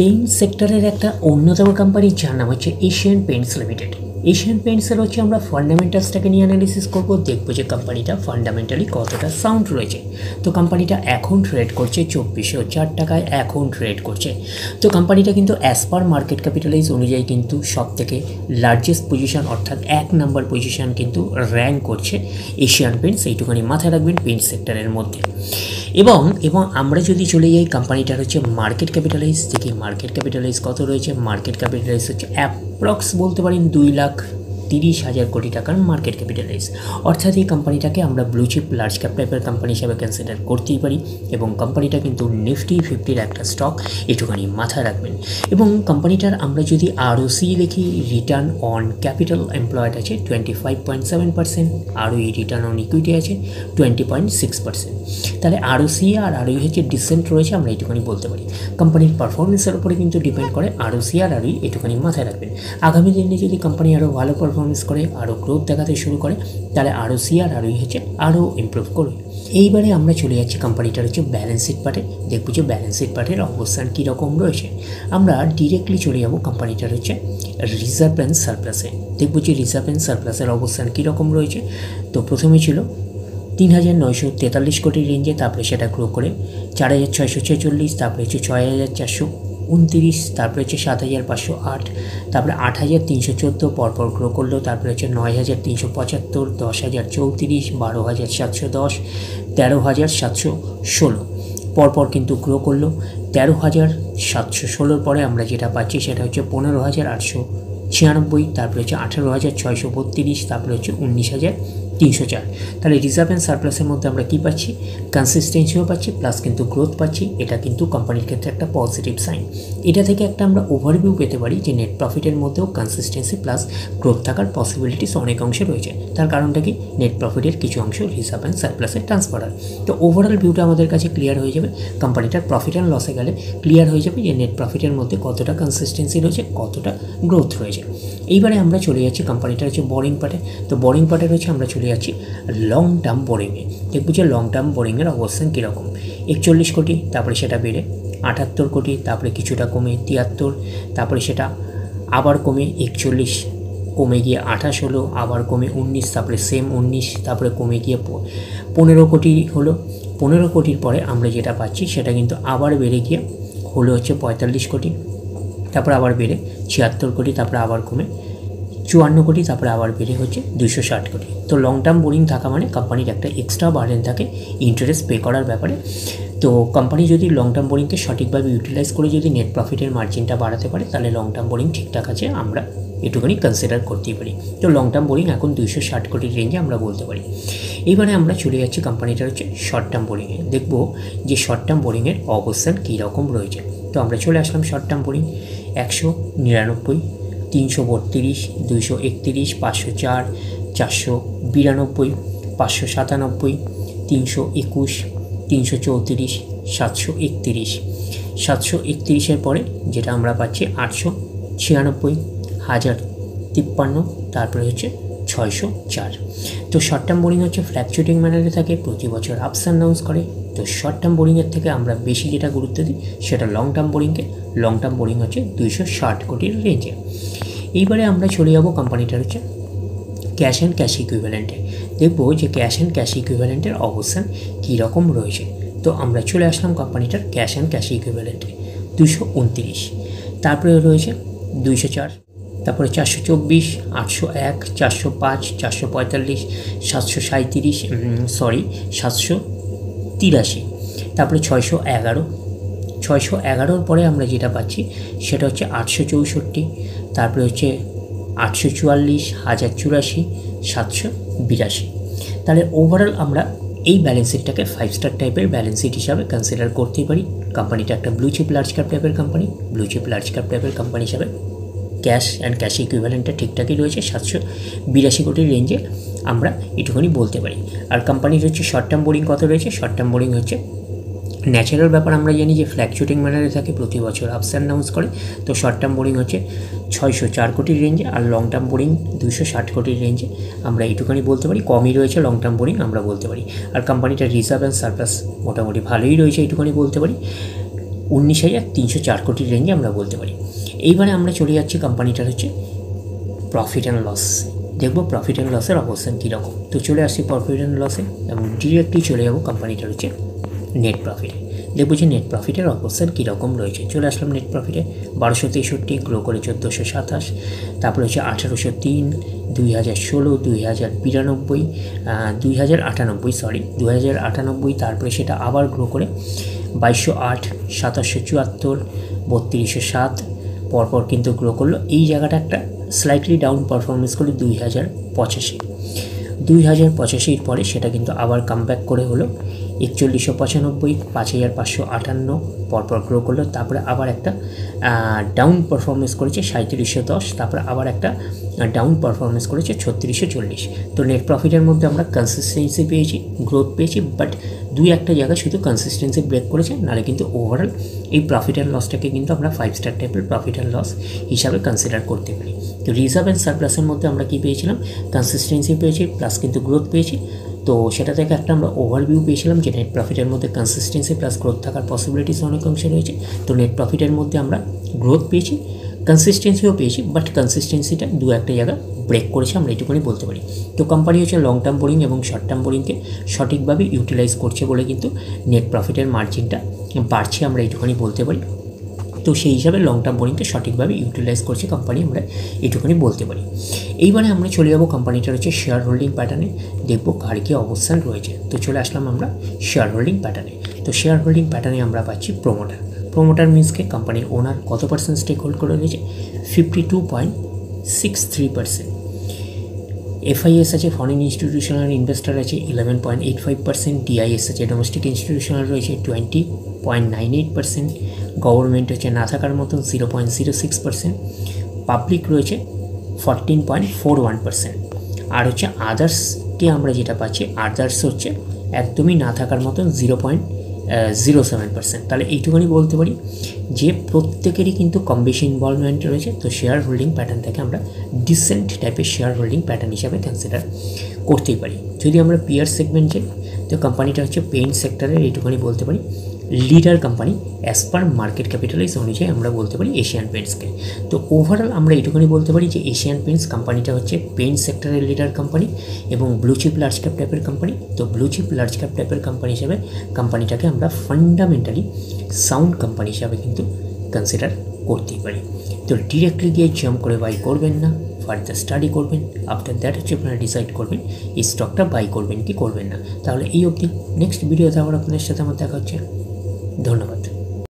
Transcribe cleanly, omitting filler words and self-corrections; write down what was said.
Paint সেক্টরের একটা অন্যতম কোম্পানি যার নাম হচ্ছে এশিয়ান পেইন্টস লিমিটেড। এশিয়ান পেইন্টসের হচ্ছে আমরা ফান্ডামেন্টালসটাকে নিয়ে অ্যানালিসিস করবো, দেখবো যে কোম্পানিটা ফান্ডামেন্টালি কতটা সাউন্ড রয়েছে। তো কোম্পানিটা এখন ট্রেড করছে 2404 টাকায় এখন ট্রেড করছে। তো কোম্পানিটা কিন্তু অ্যাজ পার মার্কেট ক্যাপিটালাইজ অনুযায়ী কিন্তু সব থেকে লার্জেস্ট পজিশন অর্থাৎ 1 নম্বর পজিশন কিন্তু র্যাঙ্ক করছে এশিয়ান পেইন্টস, এইটুখানি মাথায় রাখবেন পেইন্ট সেক্টরের মধ্যে। এবং আমরা যদি চলে যাই কোম্পানিটার হচ্ছে মার্কেট ক্যাপিটালাইজ, দেখি মার্কেট ক্যাপিটালাইজ কত রয়েছে। মার্কেট ক্যাপিটালাইজ হচ্ছে অ্যাপ্রক্স বলতে পারেন 2,30,000 কোটি টাকার মার্কেট ক্যাপিটালাইজ। অর্থাৎ এই কোম্পানিটাকে আমরা ব্লু চিপ লার্জ ক্যাপ টাইপের কোম্পানি হিসাবে কনসিডার করতেই পারি। এবং কোম্পানিটা কিন্তু নিফটি 50-র একটা স্টক, এটুখানি মাথায় রাখবেন। এবং কোম্পানিটার আমরা যদি ROC দেখি, রিটার্ন অন ক্যাপিটাল এমপ্লয়েড আছে 25.7%, ROE রিটার্ন অন ইকুইটি আছে 20.6%। তাহলে ROC আর ROE হচ্ছে ডিসেন্ট রয়েছে, আমরা এটুখানি বলতে পারি। কোম্পানির পারফরমেন্সের উপরে কিন্তু ডিপেন্ড করে ROC আর ROE, এটুখানি মাথায় রাখবেন। আগামী দিনে যদি কোম্পানি আরও ভালো পারফরমেন্স করে, আরও গ্রোথ দেখাতে শুরু করে, তাহলে ROC আর ROE হচ্ছে আরও ইমপ্রুভ করবে। এইবারে আমরা চলে যাচ্ছি কোম্পানিটার হচ্ছে ব্যালেন্স শিট পার্টে, দেখবো যে ব্যালেন্স শিট পার্টের অবস্থান কীরকম রয়েছে। আমরা ডিরেক্টলি চলে যাবো কোম্পানিটার হচ্ছে রিজার্ভ অ্যান্ড সারপ্লাসে, দেখবো যে রিজার্ভ অ্যান্ড সারপ্লাসের অবস্থান কীরকম রয়েছে। তো প্রথমে ছিল 3,943 কোটির রেঞ্জে, তারপরে সেটা গ্রো করে 4,646, তারপরে হচ্ছে 6,429, তারপরে হচ্ছে 7,508, তারপরে 8,314 পরপর গ্রো করলো, তারপরে হচ্ছে 9,375, 10,034, 12,710, 13,716 পরপর কিন্তু গ্রো করলো। 13,716 পরে আমরা যেটা পাচ্ছি সেটা হচ্ছে 15,896, তারপরে হচ্ছে 18,632, তারপরে হচ্ছে 19,304। তাহলে রিজার্ভ অ্যান্ড সারপ্লাসের মধ্যে আমরা কী পাচ্ছি, কনসিস্টেন্সিও পাচ্ছি প্লাস কিন্তু গ্রোথ পাচ্ছি। এটা কিন্তু কোম্পানির ক্ষেত্রে একটা পজিটিভ সাইন। এটা থেকে একটা আমরা ওভারভিউ পেতে পারি যে নেট প্রফিটের মধ্যেও কনসিস্টেন্সি প্লাস গ্রোথ থাকার পসিবিলিটিস অনেক অংশে রয়েছে। তার কারণটা কি, নেট প্রফিটের কিছু অংশ রিজার্ভ অ্যান্ড সারপ্লাসে ট্রান্সফার হয়। তো ওভারঅল ভিউটা আমাদের কাছে ক্লিয়ার হয়ে যাবে। কোম্পানিটার প্রফিট অ্যান্ড লসে গেলে ক্লিয়ার হয়ে যাবে যে নেট প্রফিটের মধ্যে কতটা কনসিস্টেন্সি রয়েছে, কতটা গ্রোথ রয়েছে। এইবারে আমরা চলে যাচ্ছি কোম্পানিটার হচ্ছে বোরিং পার্টে। তো বোরিং পার্টের হচ্ছে আমরা চলে যাচ্ছি লং টার্ম বোরিংয়ে, দেখবো যে লং টার্ম বোরিংয়ের অবস্থান কীরকম। 41 কোটি, তারপরে সেটা বেড়ে 78 কোটি, তারপরে কিছুটা কমে 73, তারপরে সেটা আবার কমে 41, কমে গিয়ে 28 হলো, আবার কমে 19, তারপরে সেম 19, তারপরে কমে গিয়ে 15 কোটি হলো। 15 কোটির পরে আমরা যেটা পাচ্ছি সেটা কিন্তু আবার বেড়ে গিয়ে হলো হচ্ছে 45 কোটি, তারপরে আবার বেড়ে 76 কোটি, তারপরে আবার কমে 54 কোটি, তারপরে আবার বেড়ে হচ্ছে 260 কোটি। তো লং টার্ম বোরিং থাকা মানে কোম্পানির একটা এক্সট্রা বার্ডেন থাকে ইন্টারেস্ট পে করার ব্যাপারে। তো কোম্পানি যদি লং টার্ম বোরিংকে সঠিকভাবে ইউটিলাইজ করে যদি নেট প্রফিটের মার্জিনটা বাড়াতে পারে, তাহলে লং টার্ম বোরিং ঠিকঠাক আছে, আমরা এটুকুনি কনসিডার করতেই পারি। তো লং টার্ম বোরিং এখন 260 কোটির রেঞ্জে আমরা বলতে পারি। এইবারে আমরা চলে যাচ্ছি কোম্পানিটার হচ্ছে শর্ট টার্ম বোরিংয়ে, দেখবো যে শর্ট টার্ম বোরিংয়ের অবস্থান কী রকম রয়েছে। তো আমরা চলে আসলাম শর্ট টার্ম বোরিং 199, 332, 231, 504, 492, 597, 321, 334, 731, 731-এর পরে যেটা আমরা পাচ্ছি 896, 1053, তারপরে হচ্ছে 604। তো শর্ট টার্ম বোরিং হচ্ছে ফ্ল্যাকচুয়েটিং ম্যানারে থাকে, প্রতি বছর আপস অ্যান্ড ডাউন্স করে। তো শর্ট টার্ম বোরিংয়ের থেকে আমরা বেশি যেটা গুরুত্ব দিই সেটা লং টার্ম বোরিংকে। লং টার্ম বোরিং হচ্ছে 260 কোটির রেঞ্জে। এইবারে আমরা চলে যাব কোম্পানিটার হচ্ছে ক্যাশ অ্যান্ড ক্যাশ ইকুইভ্যালেন্টে, দেখবো যে ক্যাশ অ্যান্ড ক্যাশ ইকুইভ্যালেন্টের অবস্থান কীরকম রয়েছে। তো আমরা চলে আসলাম কোম্পানিটার ক্যাশ অ্যান্ড ক্যাশ ইকুইভ্যালেন্টে 229, তারপরে রয়েছে 204, তারপরে 424, 801, 405, 445, 737, তারপরে 611, 611-র পরে আমরা যেটা পাচ্ছি সেটা হচ্ছে 864, তারপরে হচ্ছে 844, 1084, 782। তাহলে ওভারঅল আমরা এই ব্যালেন্স শিটটাকে 5 স্টার টাইপের ব্যালেন্স শিট হিসাবে কনসিডার করতেই পারি। কোম্পানিটা একটা ব্লু চিপ লার্জ ক্যাপ টাইপের company, blue chip large cap টাইপের কোম্পানি হিসাবে ক্যাশ অ্যান্ড ক্যাশ ইকুইভ্যালেন্টটা ঠিকঠাকই রয়েছে 782 কোটির রেঞ্জে, আমরা এটুকুনি বলতে পারি। আর কোম্পানির হচ্ছে শর্ট টার্ম বোরিং কত রয়েছে, শর্ট টার্ম বোরিং হচ্ছে ন্যাচারাল ব্যাপার, আমরা জানি যে ফ্ল্যাকচুয়েটিং ম্যানারে থাকে, প্রতি বছর আপস অ্যান্ড ডাউন্স করে। তো শর্ট টার্ম বোরিং হচ্ছে 604 কোটির রেঞ্জে, আর লং টার্ম বোরিং 260 কোটির রেঞ্জে, আমরা এইটুখানি বলতে পারি। কমই রয়েছে লং টার্ম বোরিং আমরা বলতে পারি। আর কোম্পানিটার রিজার্ভ অ্যান্ড সারপ্লাস মোটামুটি ভালোই রয়েছে, এইটুখানি বলতে পারি। 19,304 কোটির রেঞ্জে আমরা বলতে পারি। এইবারে আমরা চলে যাচ্ছি কোম্পানিটার হচ্ছে প্রফিট অ্যান্ড লস, দেখবো প্রফিট অ্যান্ড লসের অবস্থান কীরকম। তো চলে আসছি প্রফিট অ্যান্ড লসে এবং ডিরেক্টলি চলে যাবো কোম্পানিটার হচ্ছে নেট প্রফিটে, দেখবো যে নেট প্রফিটের অবস্থান কীরকম রয়েছে। চলে আসলাম নেট প্রফিটে, 1263 গ্রো করে 1427, তারপরে হচ্ছে 1803, 2016, 2092, 2098, তারপরে সেটা আবার গ্রো করে 2208, 2774, 3207 পরপর কিন্তু গ্রো করলো। এই জায়গাটা একটা স্লাইটলি ডাউন পারফরমেন্স করলো 2085 পরে সেটা কিন্তু আবার কামব্যাক করে হলো 4195, 5558 পরপর গ্রো করলো। তারপরে আবার একটা ডাউন পারফরমেন্স করেছে 3710, তারপরে আবার একটা ডাউন পারফরমেন্স করেছে 3640। তো নেট প্রফিটের মধ্যে আমরা কনসিস্টেন্সি পেয়েছি, গ্রোথ পেয়েছি, বাট দুই একটা জায়গায় শুধু কনসিস্টেন্সি ব্রেক করেছে, নাহলে কিন্তু ওভারঅল এই প্রফিট অ্যান্ড লসটাকে কিন্তু আমরা 5 স্টার টাইপের প্রফিট অ্যান্ড লস হিসাবে কনসিডার করতে পারি। তো রিজার্ভ অ্যান্ড সারপ্লাসের মধ্যে আমরা কী পেয়েছিলাম, কনসিস্টেন্সি পেয়েছি প্লাস কিন্তু গ্রোথ পেয়েছি। তো সেটা থেকে একটা আমরা ওভারভিউ পেয়েছিলাম যে নেট প্রফিটের মধ্যে কনসিস্টেন্সি প্লাস গ্রোথ থাকার পসিবিলিটিস অনেক অংশে রয়েছে। তো নেট প্রফিটের মধ্যে আমরা গ্রোথ পেয়েছি, কনসিস্টেন্সিও পেয়েছি, বাট কনসিস্টেন্সিটা দু একটা জায়গা ব্রেক করেছে আমরা এটুকুনি বলতে পারি। তো কোম্পানি হচ্ছে লং টার্ম বোরিং এবং শর্ট টার্ম বোরিংকে সঠিকভাবে ইউটিলাইজ করছে বলে কিন্তু নেট প্রফিটের মার্জিনটা বাড়ছে আমরা এইটুখানি বলতে পারি। তো সেই হিসাবে লং টার্ম বোরিংকে সঠিকভাবে ইউটিলাইজ করছে কোম্পানি, আমরা এইটুখানি বলতে পারি। এইবারে আমরা চলে যাবো কোম্পানিটার হচ্ছে শেয়ার হোল্ডিং প্যাটার্নে, দেখবো কার কী অবস্থান রয়েছে। তো চলে আসলাম আমরা শেয়ার হোল্ডিং প্যাটার্নে। তো শেয়ার হোল্ডিং প্যাটার্নে আমরা পাচ্ছি প্রোমোটার মিন্সকে কোম্পানির ওনার কত পার্সেন্ট স্টেক হোল্ড করে রয়েছে, 52.63%। FIS আছে, ফরেন ইনস্টিটিউশনাল ইনভেস্টার আছে 11.85%, DIS আছে, ডোমেস্টিক ইনস্টিটিউশনাল রয়েছে 20.98%, গভর্নমেন্ট হচ্ছে না থাকার মতন 0.06%, পাবলিক রয়েছে 14.41%, আর হচ্ছে আদার্সকে আমরা যেটা পাচ্ছি, আদার্স হচ্ছে একদমই না থাকার মতন 0.07%। তাহলে এইটুকুনি বলতে পারি যে প্রত্যেকেরই কিন্তু কম বেশি ইনভলভমেন্ট রয়েছে। তো শেয়ার হোল্ডিং প্যাটার্ন থেকে আমরা ডিসেন্ট টাইপের শেয়ার হোল্ডিং প্যাটার্ন হিসাবে কনসিডার করতেই পারি। যদি আমরা পিয়ার সেগমেন্ট যাই, তো কোম্পানিটা হচ্ছে পেইন্ট সেক্টরের, এইটুকুনি বলতে পারি leader company as per market capitalise অনুযায়ী আমরা বলতে পারি এশিয়ান পেইন্টসকে। তো ওভারঅল আমরা এইটুকুনি বলতে পারি যে এশিয়ান পেইন্টস কোম্পানিটা হচ্ছে পেইন্ট সেক্টরের লিডার কোম্পানি এবং ব্লু চিপ লার্জ ক্যাপ টাইপের কোম্পানি। তো ব্লু চিপ লার্জ ক্যাপ টাইপের কোম্পানি হিসাবে কোম্পানিটাকে আমরা ফান্ডামেন্টালি সাউন্ড কোম্পানি হিসাবে কিন্তু কনসিডার করতেই পারি। তো ডিরেক্টলি গিয়ে জাম্প করে বাই করবেন না, ফার্দার স্টাডি করবেন, আফটার দ্যাট হচ্ছে আপনারা ডিসাইড করবেন এই স্টকটা বাই করবেন কি করবেন না। তাহলে এই অবধি, নেক্সট ভিডিওতে আবার আপনাদের সাথে আমার দেখা হচ্ছে। ধন্যবাদ।